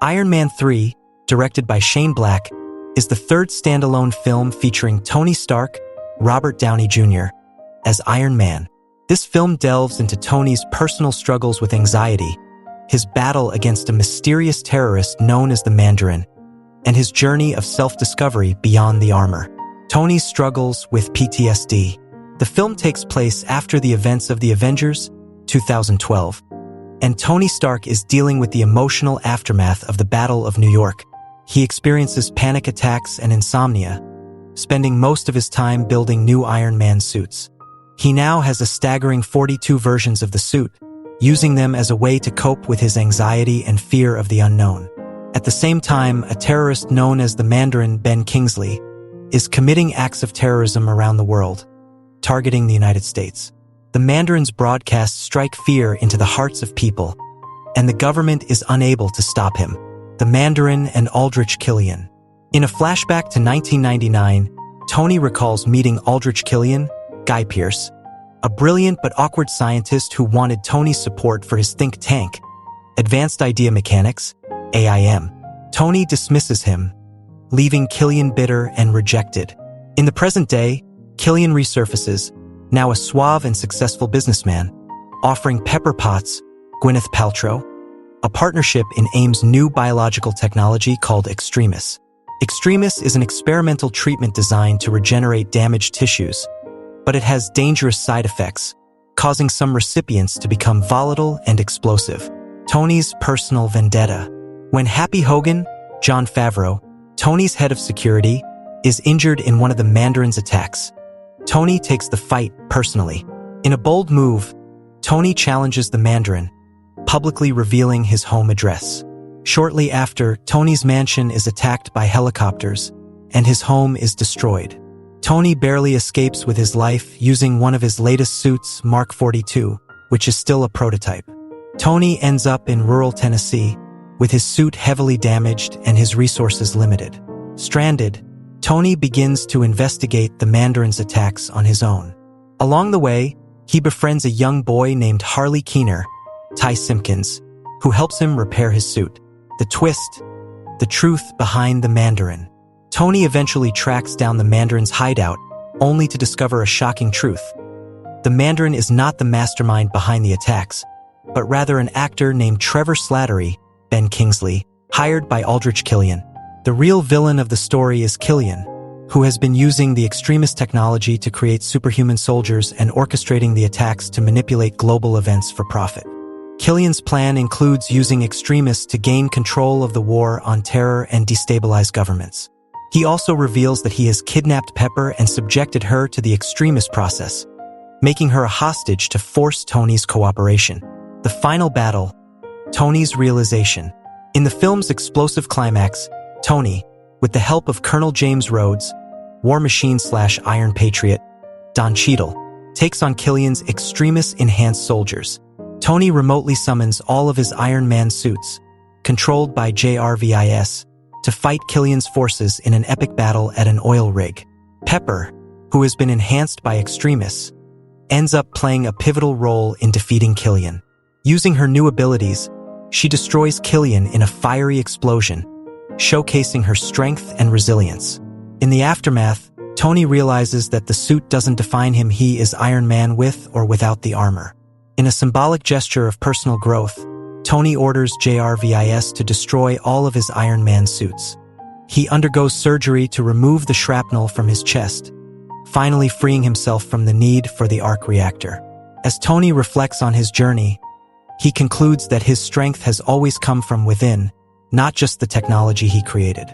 Iron Man 3, directed by Shane Black, is the third standalone film featuring Tony Stark, Robert Downey Jr. as Iron Man. This film delves into Tony's personal struggles with anxiety, his battle against a mysterious terrorist known as the Mandarin, and his journey of self-discovery beyond the armor. Tony's struggles with PTSD. The film takes place after the events of The Avengers, 2012, and Tony Stark is dealing with the emotional aftermath of the Battle of New York. He experiences panic attacks and insomnia, spending most of his time building new Iron Man suits. He now has a staggering 42 versions of the suit, using them as a way to cope with his anxiety and fear of the unknown. At the same time, a terrorist known as the Mandarin, Ben Kingsley, is committing acts of terrorism around the world, targeting the United States. The Mandarin's broadcasts strike fear into the hearts of people, and the government is unable to stop him. The Mandarin and Aldrich Killian. In a flashback to 1999, Tony recalls meeting Aldrich Killian, Guy Pearce, a brilliant but awkward scientist who wanted Tony's support for his think tank, Advanced Idea Mechanics, AIM. Tony dismisses him, leaving Killian bitter and rejected. In the present day, Killian resurfaces, now a suave and successful businessman, offering Pepper Potts, Gwyneth Paltrow, a partnership in AIM's new biological technology called Extremis. Extremis is an experimental treatment designed to regenerate damaged tissues, but it has dangerous side effects, causing some recipients to become volatile and explosive. Tony's personal vendetta. When Happy Hogan, Jon Favreau, Tony's head of security, is injured in one of the Mandarin's attacks, Tony takes the fight personally. In a bold move, Tony challenges the Mandarin, publicly revealing his home address. Shortly after, Tony's mansion is attacked by helicopters, and his home is destroyed. Tony barely escapes with his life using one of his latest suits, Mark 42, which is still a prototype. Tony ends up in rural Tennessee, with his suit heavily damaged and his resources limited. Stranded, Tony begins to investigate the Mandarin's attacks on his own. Along the way, he befriends a young boy named Harley Keener, Ty Simpkins, who helps him repair his suit. The twist, the truth behind the Mandarin. Tony eventually tracks down the Mandarin's hideout, only to discover a shocking truth. The Mandarin is not the mastermind behind the attacks, but rather an actor named Trevor Slattery, Ben Kingsley, hired by Aldrich Killian. The real villain of the story is Killian, who has been using the Extremis technology to create superhuman soldiers and orchestrating the attacks to manipulate global events for profit. Killian's plan includes using Extremis to gain control of the war on terror and destabilize governments. He also reveals that he has kidnapped Pepper and subjected her to the Extremis process, making her a hostage to force Tony's cooperation. The final battle, Tony's realization. In the film's explosive climax, Tony, with the help of Colonel James Rhodes, War Machine/Iron Patriot, Don Cheadle, takes on Killian's Extremis-enhanced soldiers. Tony remotely summons all of his Iron Man suits, controlled by JRVIS, to fight Killian's forces in an epic battle at an oil rig. Pepper, who has been enhanced by Extremis, ends up playing a pivotal role in defeating Killian. Using her new abilities, she destroys Killian in a fiery explosion, showcasing her strength and resilience. In the aftermath, Tony realizes that the suit doesn't define him. He is Iron Man with or without the armor. In a symbolic gesture of personal growth, Tony orders JRVIS to destroy all of his Iron Man suits. He undergoes surgery to remove the shrapnel from his chest, finally freeing himself from the need for the arc reactor. As Tony reflects on his journey, he concludes that his strength has always come from within, not just the technology he created.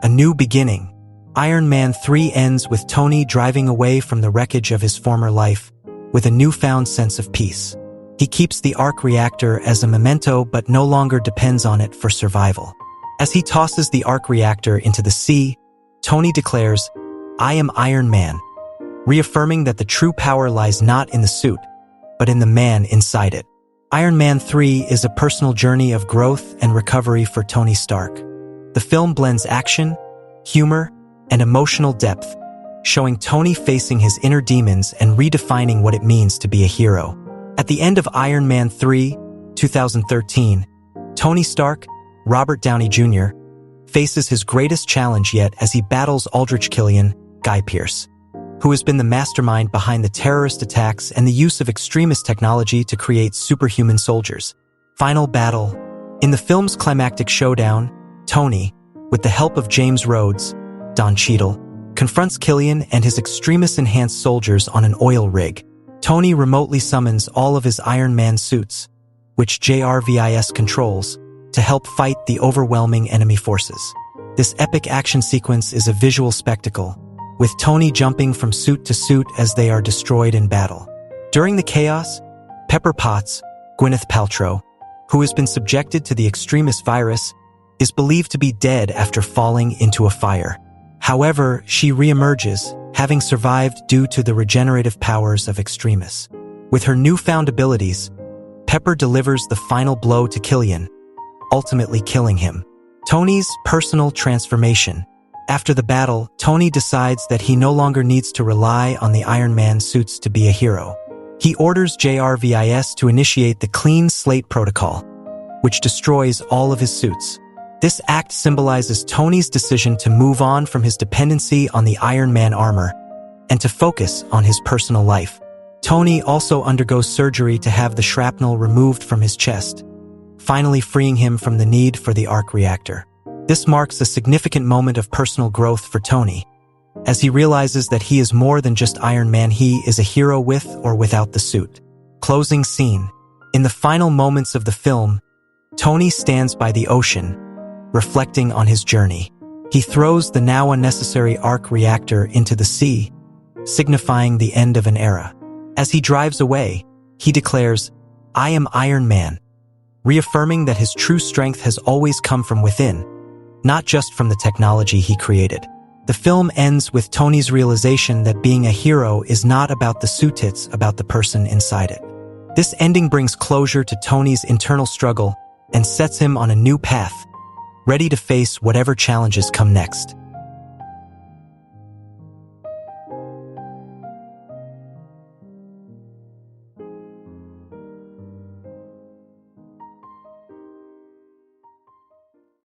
A new beginning. Iron Man 3 ends with Tony driving away from the wreckage of his former life with a newfound sense of peace. He keeps the arc reactor as a memento but no longer depends on it for survival. As he tosses the arc reactor into the sea, Tony declares, "I am Iron Man," reaffirming that the true power lies not in the suit, but in the man inside it. Iron Man 3 is a personal journey of growth and recovery for Tony Stark. The film blends action, humor, and emotional depth, showing Tony facing his inner demons and redefining what it means to be a hero. At the end of Iron Man 3, 2013, Tony Stark, Robert Downey Jr., faces his greatest challenge yet as he battles Aldrich Killian, Guy Pearce, who has been the mastermind behind the terrorist attacks and the use of extremist technology to create superhuman soldiers. Final battle. In the film's climactic showdown, Tony, with the help of James Rhodes, Don Cheadle, confronts Killian and his extremist-enhanced soldiers on an oil rig. Tony remotely summons all of his Iron Man suits, which JRVIS controls, to help fight the overwhelming enemy forces. This epic action sequence is a visual spectacle, with Tony jumping from suit to suit as they are destroyed in battle. During the chaos, Pepper Potts, Gwyneth Paltrow, who has been subjected to the extremist virus, is believed to be dead after falling into a fire. However, she reemerges, having survived due to the regenerative powers of extremists. With her newfound abilities, Pepper delivers the final blow to Killian, ultimately killing him. Tony's personal transformation. After the battle, Tony decides that he no longer needs to rely on the Iron Man suits to be a hero. He orders JRVIS to initiate the Clean Slate Protocol, which destroys all of his suits. This act symbolizes Tony's decision to move on from his dependency on the Iron Man armor and to focus on his personal life. Tony also undergoes surgery to have the shrapnel removed from his chest, finally freeing him from the need for the arc reactor. This marks a significant moment of personal growth for Tony, as he realizes that he is more than just Iron Man. He is a hero with or without the suit. Closing scene. In the final moments of the film, Tony stands by the ocean, reflecting on his journey. He throws the now unnecessary arc reactor into the sea, signifying the end of an era. As he drives away, he declares, "I am Iron Man," reaffirming that his true strength has always come from within, not just from the technology he created. The film ends with Tony's realization that being a hero is not about the suit, it's about the person inside it. This ending brings closure to Tony's internal struggle and sets him on a new path, ready to face whatever challenges come next.